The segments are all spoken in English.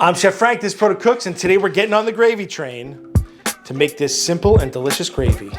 I'm Chef Frank, this is Protocooks, and today we're getting on the gravy train to make this simple and delicious gravy.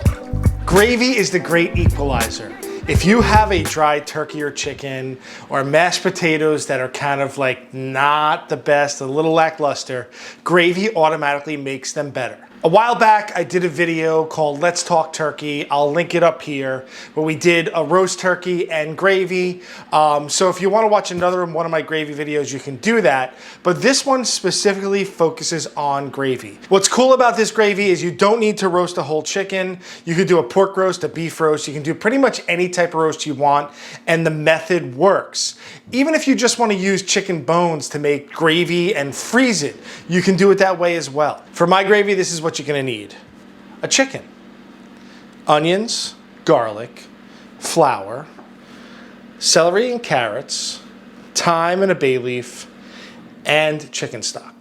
Gravy is the great equalizer. If you have a dry turkey or chicken or mashed potatoes that are kind of like not the best, a little lackluster, gravy automatically makes them better. A while back, I did a video called Let's Talk Turkey. I'll link it up here, where we did a roast turkey and gravy. So if you want to watch another one of my gravy videos, you can do that. But this one specifically focuses on gravy. What's cool about this gravy is you don't need to roast a whole chicken. You can do a pork roast, a beef roast. You can do pretty much any type of roast you want, and the method works. Even if you just want to use chicken bones to make gravy and freeze it, you can do it that way as well. For my gravy, this is what you're gonna need. A chicken, onions, garlic, flour, celery and carrots, thyme and a bay leaf, and chicken stock.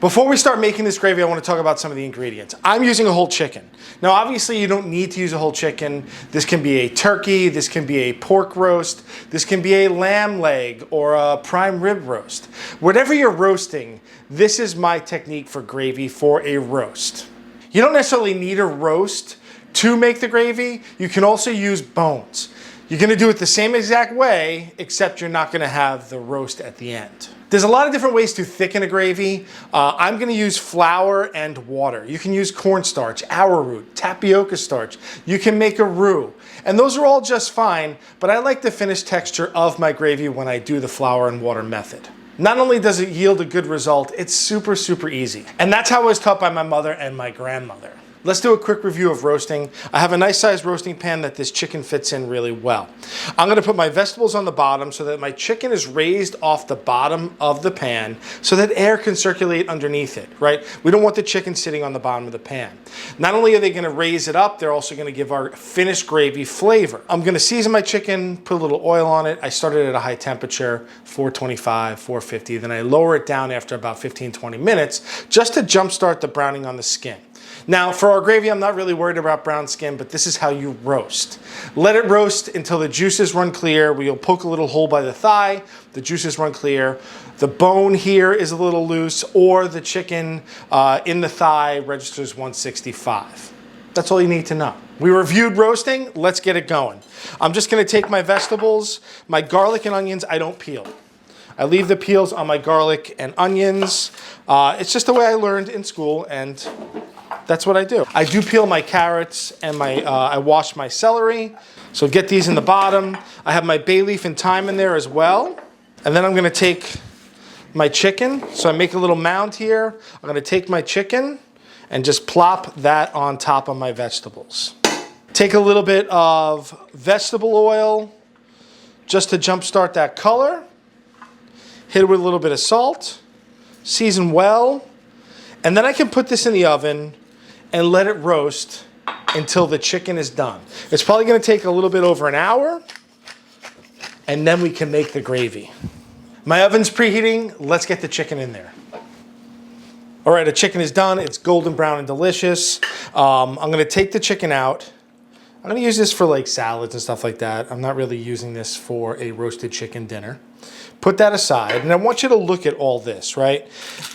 Before we start making this gravy, I want to talk about some of the ingredients. I'm using a whole chicken. Now, obviously, you don't need to use a whole chicken. This can be a turkey, this can be a pork roast, this can be a lamb leg or a prime rib roast. Whatever you're roasting, this is my technique for gravy for a roast. You don't necessarily need a roast to make the gravy. You can also use bones. You're gonna do it the same exact way, except you're not gonna have the roast at the end. There's a lot of different ways to thicken a gravy. I'm gonna use flour and water. You can use cornstarch, arrowroot, tapioca starch. You can make a roux. And those are all just fine, but I like the finished texture of my gravy when I do the flour and water method. Not only does it yield a good result, it's super, super easy. And that's how I was taught by my mother and my grandmother. Let's do a quick review of roasting. I have a nice sized roasting pan that this chicken fits in really well. I'm gonna put my vegetables on the bottom so that my chicken is raised off the bottom of the pan so that air can circulate underneath it, right? We don't want the chicken sitting on the bottom of the pan. Not only are they gonna raise it up, they're also gonna give our finished gravy flavor. I'm gonna season my chicken, put a little oil on it. I started at a high temperature, 425, 450, then I lower it down after about 15, 20 minutes just to jumpstart the browning on the skin. Now, for our gravy, I'm not really worried about brown skin, but this is how you roast. Let it roast until the juices run clear. We'll poke a little hole by the thigh, the juices run clear. The bone here is a little loose, or the chicken in the thigh registers 165. That's all you need to know. We reviewed roasting, let's get it going. I'm just gonna take my vegetables, my garlic and onions, I don't peel. I leave the peels on my garlic and onions. It's just the way I learned in school, and that's what I do. I do peel my carrots and I wash my celery. So get these in the bottom. I have my bay leaf and thyme in there as well. And then I'm gonna take my chicken. So I make a little mound here. I'm gonna take my chicken and just plop that on top of my vegetables. Take a little bit of vegetable oil just to jumpstart that color. Hit it with a little bit of salt, season well, and then I can put this in the oven and let it roast until the chicken is done. It's probably gonna take a little bit over an hour, and then we can make the gravy. My oven's preheating, let's get the chicken in there. All right, the chicken is done, it's golden brown and delicious. I'm gonna take the chicken out. I'm gonna use this for like salads and stuff like that. I'm not really using this for a roasted chicken dinner. Put that aside, and I want you to look at all this, right?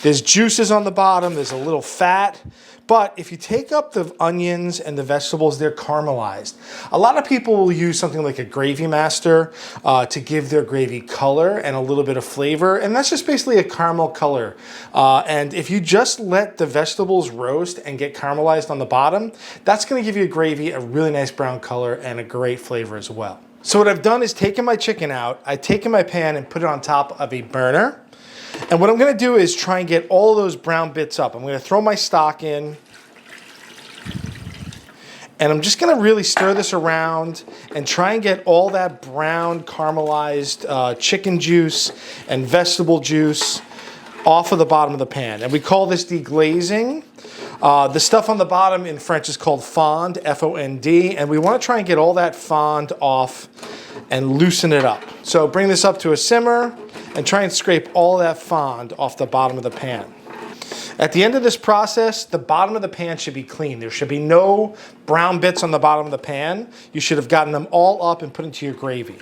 There's juices on the bottom, there's a little fat, but if you take up the onions and the vegetables, they're caramelized. A lot of people will use something like a gravy master to give their gravy color and a little bit of flavor, and that's just basically a caramel color. And if you just let the vegetables roast and get caramelized on the bottom, that's gonna give your gravy a really nice brown color and a great flavor as well. So what I've done is taken my chicken out, I've taken my pan and put it on top of a burner. And what I'm gonna do is try and get all those brown bits up. I'm gonna throw my stock in, and I'm just gonna really stir this around and try and get all that brown caramelized chicken juice and vegetable juice off of the bottom of the pan. And we call this deglazing. The stuff on the bottom in French is called fond, F-O-N-D, and we want to try and get all that fond off and loosen it up. So bring this up to a simmer and try and scrape all that fond off the bottom of the pan. At the end of this process, the bottom of the pan should be clean. There should be no brown bits on the bottom of the pan. You should have gotten them all up and put into your gravy.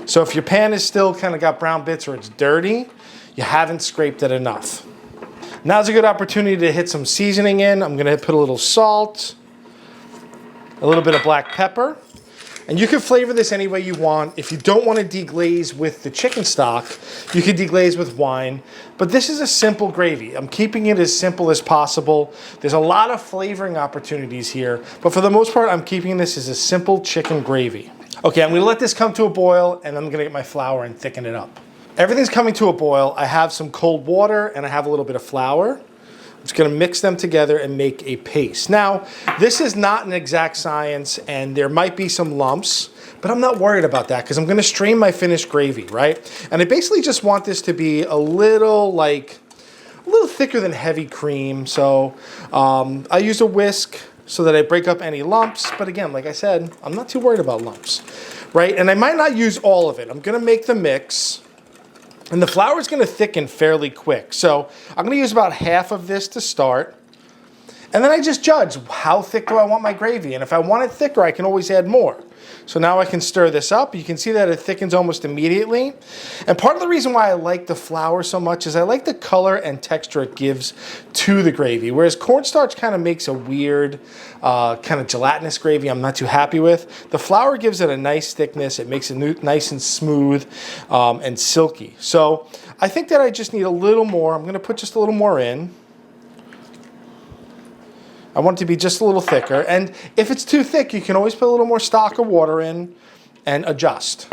So if your pan is still kind of got brown bits or it's dirty, you haven't scraped it enough. Now's a good opportunity to hit some seasoning in. I'm gonna put a little salt, a little bit of black pepper. And you can flavor this any way you want. If you don't want to deglaze with the chicken stock, you can deglaze with wine. But this is a simple gravy. I'm keeping it as simple as possible. There's a lot of flavoring opportunities here, but for the most part, I'm keeping this as a simple chicken gravy. Okay, I'm gonna let this come to a boil, and I'm gonna get my flour and thicken it up. Everything's coming to a boil. I have some cold water, and I have a little bit of flour. I'm just gonna mix them together and make a paste. Now, this is not an exact science, and there might be some lumps, but I'm not worried about that because I'm gonna strain my finished gravy, right? And I basically just want this to be a little thicker than heavy cream. So I use a whisk so that I break up any lumps. But again, like I said, I'm not too worried about lumps, right? And I might not use all of it. I'm gonna make the mix. And the flour is going to thicken fairly quick. So I'm going to use about half of this to start. And then I just judge how thick do I want my gravy. And if I want it thicker, I can always add more. So now I can stir this up. You can see that it thickens almost immediately. And part of the reason why I like the flour so much is I like the color and texture it gives to the gravy. Whereas cornstarch kind of makes a weird kind of gelatinous gravy I'm not too happy with. The flour gives it a nice thickness. It makes it nice and smooth and silky. So I think that I just need a little more. I'm going to put just a little more in. I want it to be just a little thicker. And if it's too thick, you can always put a little more stock or water in and adjust.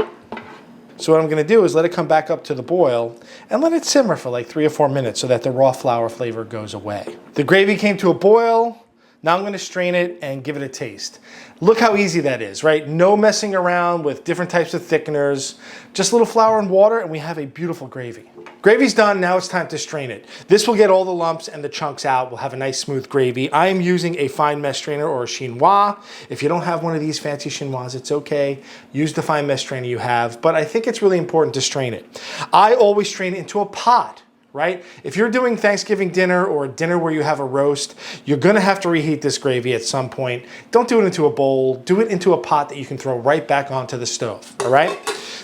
So what I'm gonna do is let it come back up to the boil and let it simmer for like 3 or 4 minutes so that the raw flour flavor goes away. The gravy came to a boil. Now I'm gonna strain it and give it a taste. Look how easy that is, right? No messing around with different types of thickeners, just a little flour and water and we have a beautiful gravy. Gravy's done, now it's time to strain it. This will get all the lumps and the chunks out. We'll have a nice smooth gravy. I am using a fine mesh strainer or a chinois. If you don't have one of these fancy chinois, it's okay. Use the fine mesh strainer you have, but I think it's really important to strain it. I always strain it into a pot. Right? If you're doing Thanksgiving dinner or a dinner where you have a roast, you're gonna have to reheat this gravy at some point. Don't do it into a bowl, do it into a pot that you can throw right back onto the stove, all right?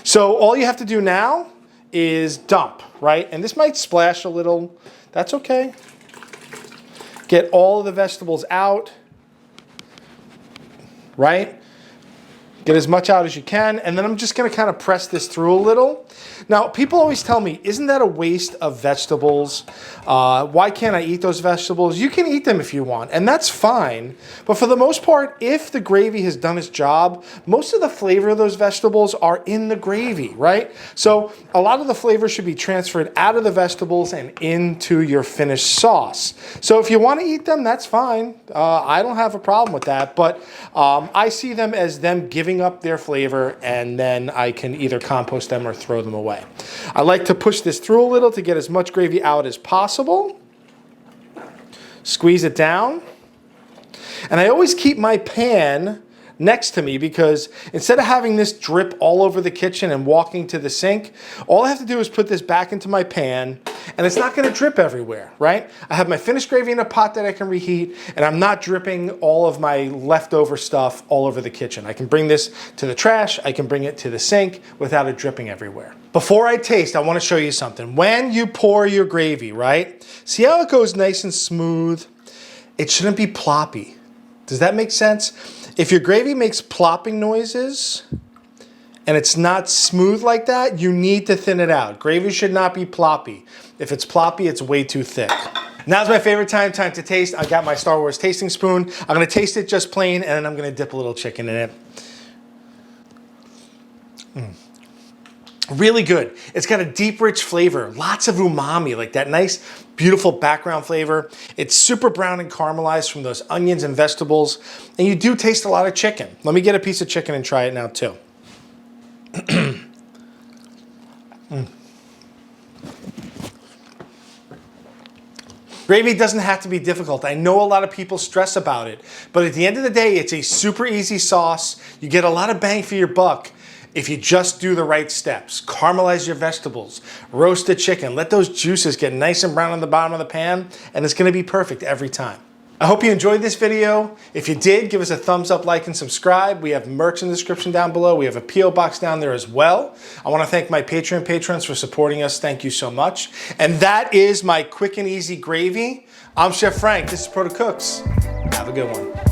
So all you have to do now is dump, right? And this might splash a little, that's okay. Get all of the vegetables out, right? Get as much out as you can, and then I'm just gonna kind of press this through a little. Now, people always tell me, isn't that a waste of vegetables? Why can't I eat those vegetables? You can eat them if you want, and that's fine. But for the most part, if the gravy has done its job, most of the flavor of those vegetables are in the gravy, right? So a lot of the flavor should be transferred out of the vegetables and into your finished sauce. So if you want to eat them, that's fine. I don't have a problem with that, but I see them as them giving up their flavor, and then I can either compost them or throw them away. I like to push this through a little to get as much gravy out as possible. Squeeze it down. And I always keep my pan next to me because instead of having this drip all over the kitchen and walking to the sink, all I have to do is put this back into my pan and it's not gonna drip everywhere, right? I have my finished gravy in a pot that I can reheat and I'm not dripping all of my leftover stuff all over the kitchen. I can bring this to the trash, I can bring it to the sink without it dripping everywhere. Before I taste, I wanna show you something. When you pour your gravy, right? See how it goes nice and smooth? It shouldn't be ploppy. Does that make sense? If your gravy makes plopping noises and it's not smooth like that, you need to thin it out. Gravy should not be ploppy. If it's ploppy, it's way too thick. Now's my favorite time to taste. I got my Star Wars tasting spoon. I'm gonna taste it just plain and then I'm gonna dip a little chicken in it. Really good. It's got a deep, rich flavor, lots of umami, like that nice, beautiful background flavor. It's super brown and caramelized from those onions and vegetables, and you do taste a lot of chicken. Let me get a piece of chicken and try it now too. Gravy doesn't have to be difficult. I know a lot of people stress about it, but at the end of the day, it's a super easy sauce. You get a lot of bang for your buck if you just do the right steps. Caramelize your vegetables, roast the chicken, let those juices get nice and brown on the bottom of the pan, and it's gonna be perfect every time. I hope you enjoyed this video. If you did, give us a thumbs up, like, and subscribe. We have merch in the description down below. We have a P.O. box down there as well. I want to thank my Patreon patrons for supporting us. Thank you so much. And that is my quick and easy gravy. I'm Chef Frank. This is Protocooks. Have a good one.